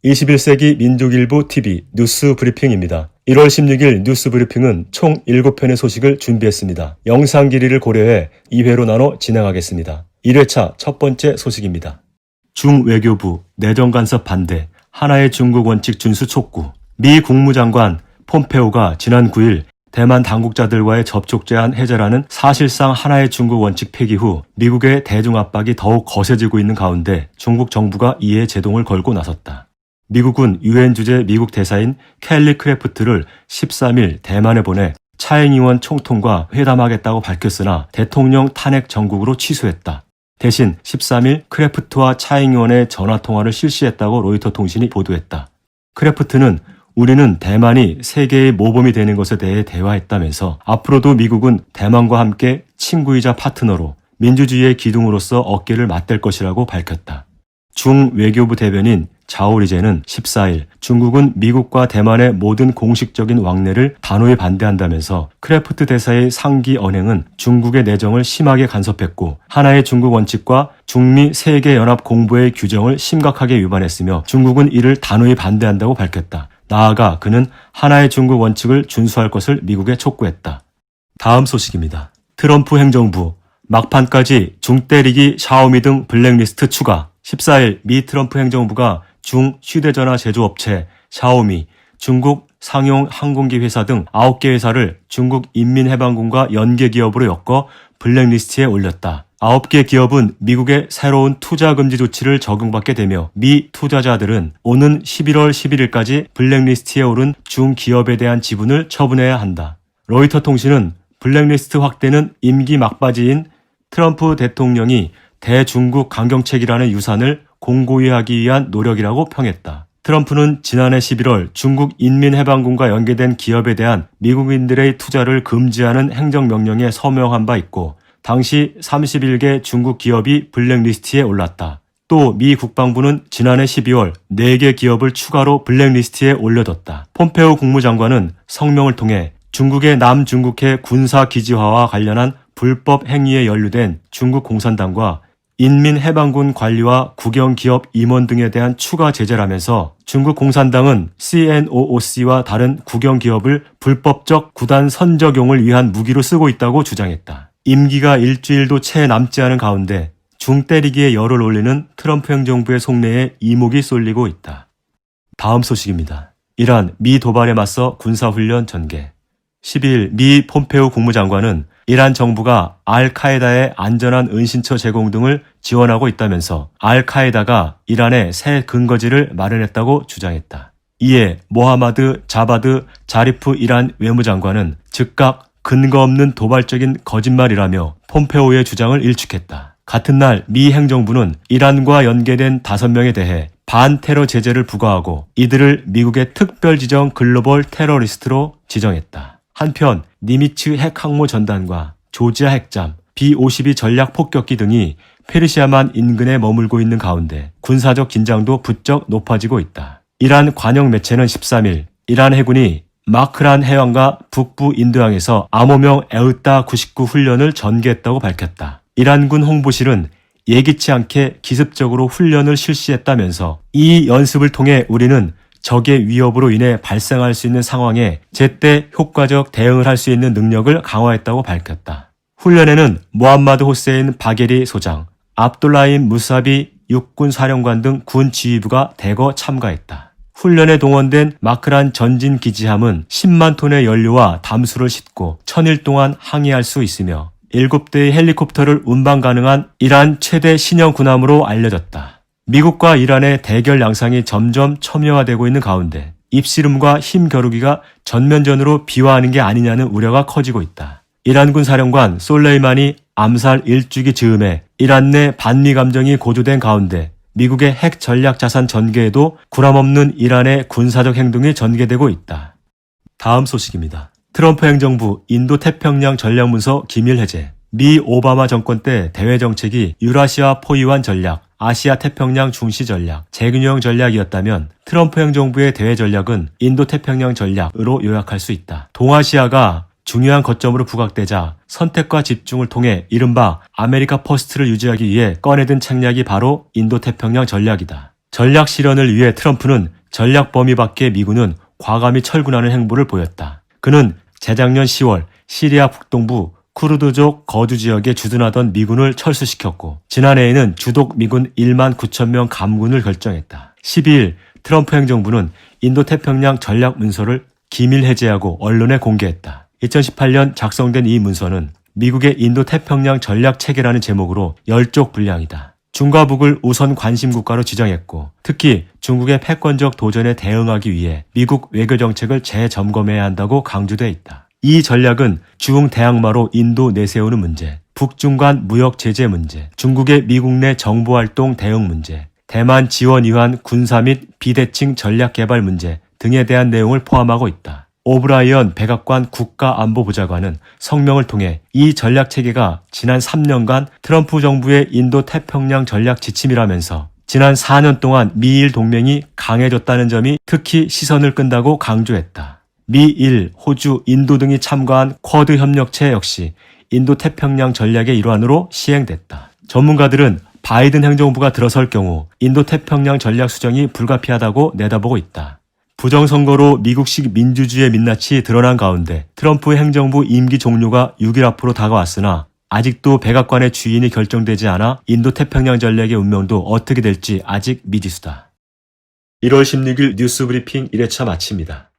21세기 민족일보 TV 뉴스 브리핑입니다. 1월 16일 뉴스 브리핑은 총 7편의 소식을 준비했습니다. 영상 길이를 고려해 2회로 나눠 진행하겠습니다. 1회차 첫 번째 소식입니다. 중외교부 내정 간섭 반대, 하나의 중국 원칙 준수 촉구. 미 국무장관 폼페오가 지난 9일 대만 당국자들과의 접촉 제한 해제라는 사실상 하나의 중국 원칙 폐기 후 미국의 대중 압박이 더욱 거세지고 있는 가운데 중국 정부가 이에 제동을 걸고 나섰다. 미국은 유엔 주재 미국 대사인 켈리 크래프트를 13일 대만에 보내 차잉의원 총통과 회담하겠다고 밝혔으나 대통령 탄핵 정국으로 취소했다. 대신 13일 크래프트와 차잉의원의 전화통화를 실시했다고 로이터 통신이 보도했다. 크래프트는 우리는 대만이 세계의 모범이 되는 것에 대해 대화했다면서 앞으로도 미국은 대만과 함께 친구이자 파트너로 민주주의의 기둥으로서 어깨를 맞댈 것이라고 밝혔다. 중 외교부 대변인 자오리제는 14일 중국은 미국과 대만의 모든 공식적인 왕래를 단호히 반대한다면서 크래프트 대사의 상기 언행은 중국의 내정을 심하게 간섭했고 하나의 중국 원칙과 중미 세계연합 공보의 규정을 심각하게 위반했으며 중국은 이를 단호히 반대한다고 밝혔다. 나아가 그는 하나의 중국 원칙을 준수할 것을 미국에 촉구했다. 다음 소식입니다. 트럼프 행정부 막판까지 중때리기 샤오미 등 블랙리스트 추가. 14일 미 트럼프 행정부가 중 휴대전화 제조업체 샤오미, 중국 상용 항공기 회사 등 9개 회사를 중국 인민해방군과 연계 기업으로 엮어 블랙리스트에 올렸다. 9개 기업은 미국의 새로운 투자 금지 조치를 적용받게 되며 미 투자자들은 오는 11월 11일까지 블랙리스트에 오른 중기업에 대한 지분을 처분해야 한다. 로이터 통신은 블랙리스트 확대는 임기 막바지인 트럼프 대통령이 대중국 강경책이라는 유산을 공고히 하기 위한 노력이라고 평했다. 트럼프는 지난해 11월 중국 인민해방군과 연계된 기업에 대한 미국인들의 투자를 금지하는 행정명령에 서명한 바 있고 당시 31개 중국 기업이 블랙리스트에 올랐다. 또 미 국방부는 지난해 12월 4개 기업을 추가로 블랙리스트에 올려뒀다. 폼페오 국무장관은 성명을 통해 중국의 남중국해 군사기지화와 관련한 불법 행위에 연루된 중국 공산당과 인민해방군 관리와 국영기업 임원 등에 대한 추가 제재라면서 중국 공산당은 CNOOC와 다른 국영기업을 불법적 구단 선적용을 위한 무기로 쓰고 있다고 주장했다. 임기가 일주일도 채 남지 않은 가운데 중때리기에 열을 올리는 트럼프 행정부의 속내에 이목이 쏠리고 있다. 다음 소식입니다. 이란 미 도발에 맞서 군사훈련 전개. 12일 미 폼페오 국무장관은 이란 정부가 알카에다의 안전한 은신처 제공 등을 지원하고 있다면서 알카에다가 이란에 새 근거지를 마련했다고 주장했다. 이에 모하마드 자바드 자리프 이란 외무장관은 즉각 근거 없는 도발적인 거짓말이라며 폼페오의 주장을 일축했다. 같은 날 미 행정부는 이란과 연계된 5명에 대해 반테러 제재를 부과하고 이들을 미국의 특별지정 글로벌 테러리스트로 지정했다. 한편 니미츠 핵항모 전단과 조지아 핵잠, B-52 전략 폭격기 등이 페르시아만 인근에 머물고 있는 가운데 군사적 긴장도 부쩍 높아지고 있다. 이란 관영 매체는 13일 이란 해군이 마크란 해안과 북부 인도양에서 암호명 에우따 99 훈련을 전개했다고 밝혔다. 이란군 홍보실은 예기치 않게 기습적으로 훈련을 실시했다면서 이 연습을 통해 우리는 적의 위협으로 인해 발생할 수 있는 상황에 제때 효과적 대응을 할 수 있는 능력을 강화했다고 밝혔다. 훈련에는 모함마드 호세인 바게리 소장, 압돌라임 무사비 육군 사령관 등 군 지휘부가 대거 참가했다. 훈련에 동원된 마크란 전진 기지함은 10만 톤의 연료와 담수를 싣고 1000일 동안 항해할 수 있으며 7대의 헬리콥터를 운반 가능한 이란 최대 신형 군함으로 알려졌다. 미국과 이란의 대결 양상이 점점 첨예화되고 있는 가운데 입씨름과 힘겨루기가 전면전으로 비화하는 게 아니냐는 우려가 커지고 있다. 이란군 사령관 솔레이마니 암살 일주기 즈음에 이란 내 반미 감정이 고조된 가운데 미국의 핵 전략 자산 전개에도 구람없는 이란의 군사적 행동이 전개되고 있다. 다음 소식입니다. 트럼프 행정부 인도-태평양 전략문서 기밀 해제. 미 오바마 정권 때 대외 정책이 유라시아 포위완 전략, 아시아 태평양 중시 전략, 재균형 전략이었다면 트럼프 행정부의 대외 전략은 인도-태평양 전략으로 요약할 수 있다. 동아시아가 중요한 거점으로 부각되자 선택과 집중을 통해 이른바 아메리카 퍼스트를 유지하기 위해 꺼내든 책략이 바로 인도태평양 전략이다. 전략 실현을 위해 트럼프는 전략 범위 밖의 미군은 과감히 철군하는 행보를 보였다. 그는 재작년 10월 시리아 북동부 쿠르드족 거주 지역에 주둔하던 미군을 철수시켰고 지난해에는 주독 미군 1만 9천 명 감군을 결정했다. 12일 트럼프 행정부는 인도태평양 전략 문서를 기밀 해제하고 언론에 공개했다. 2018년 작성된 이 문서는 미국의 인도태평양 전략 체계라는 제목으로 10쪽 분량이다. 중과 북을 우선 관심 국가로 지정했고 특히 중국의 패권적 도전에 대응하기 위해 미국 외교 정책을 재점검해야 한다고 강조돼 있다. 이 전략은 중흥 대항마로 인도 내세우는 문제, 북중 간 무역 제재 문제, 중국의 미국 내 정보활동 대응 문제, 대만 지원 위한 군사 및 비대칭 전략 개발 문제 등에 대한 내용을 포함하고 있다. 오브라이언 백악관 국가안보보좌관은 성명을 통해 이 전략 체계가 지난 3년간 트럼프 정부의 인도 태평양 전략 지침이라면서 지난 4년 동안 미일 동맹이 강해졌다는 점이 특히 시선을 끈다고 강조했다. 미일, 호주, 인도 등이 참가한 쿼드 협력체 역시 인도 태평양 전략의 일환으로 시행됐다. 전문가들은 바이든 행정부가 들어설 경우 인도 태평양 전략 수정이 불가피하다고 내다보고 있다. 부정선거로 미국식 민주주의의 민낯이 드러난 가운데 트럼프 행정부 임기 종료가 6일 앞으로 다가왔으나 아직도 백악관의 주인이 결정되지 않아 인도 태평양 전략의 운명도 어떻게 될지 아직 미지수다. 1월 16일 뉴스 브리핑 1회차 마칩니다.